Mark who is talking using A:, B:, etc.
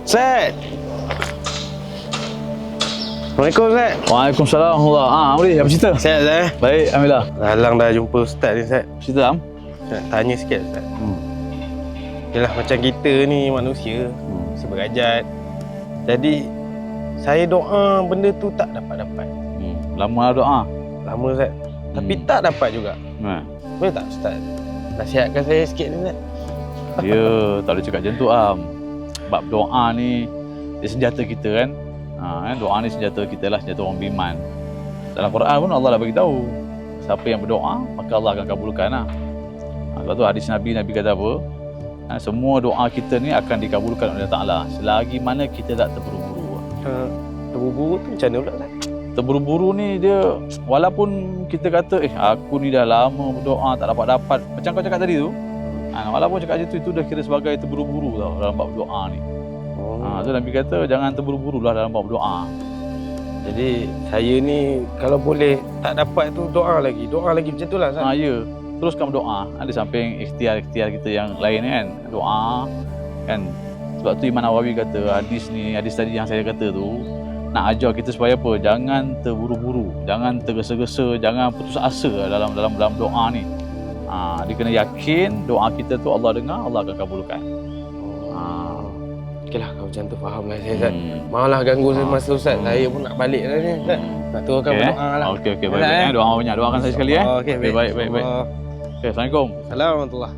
A: Ustaz. Assalamualaikum Ustaz.
B: Waalaikumsalam warahmatullahi wabarakatuh. Amri, apa cerita?
A: Sihat Ustaz?
B: Baik, alhamdulillah.
A: Halang dah jumpa Ustaz ni Ustaz.
B: Cerita Am?
A: Nak tanya sikit Ustaz. Yalah macam kita ni manusia seberajat. Jadi saya doa benda tu tak dapat-dapat.
B: Lama lah doa.
A: Lama Ustaz. Tapi tak dapat juga.
B: Ha.
A: Boleh tak Ustaz nasihatkan saya sikit ni Ustaz?
B: Dia tak boleh cakap macam tu Am. Sebab doa ni dia senjata kita kan. Doa ni senjata kita lah, senjata orang beriman. Dalam Quran pun Allah dah beritahu, siapa yang berdoa maka Allah akan kabulkan lah. Sebab tu hadis Nabi kata apa? Semua doa kita ni akan dikabulkan oleh Allah Ta'ala selagi mana kita tak terburu-buru.
A: Terburu-buru tu macam mana pula Ustaz?
B: Terburu-buru ni dia, walaupun kita kata aku ni dah lama berdoa tak dapat-dapat, macam kau cakap tadi tu, walaupun cakap macam tu, itu dah kira sebagai terburu-buru tau dalam bab doa ni. So Nabi kata jangan terburu-buru lah dalam bab doa.
A: Jadi saya ni kalau boleh tak dapat tu doa lagi macam tu lah Ustaz.
B: Ya, teruskan berdoa. Ada samping ikhtiar-ikhtiar kita yang lain kan, doa kan. Sebab tu Imam Nawawi kata hadis tadi yang saya kata tu nak ajar kita supaya apa? Jangan terburu-buru, jangan tergesa-gesa, jangan putus asa dalam doa ni. Dia kena yakin doa kita tu Allah dengar, Allah akan kabulkan.
A: Okeylah kalau macam tu faham lah saya Ustaz. Maaflah ganggu masa Ustaz. Saya pun nak balik dah ni Ustaz. Nak turunkan berdoa lah.
B: Okey baik. Doa banyak, doakan saya sekali
A: Okey,
B: baik. Okey, Assalamualaikum.
A: Assalamualaikum warahmatullahi.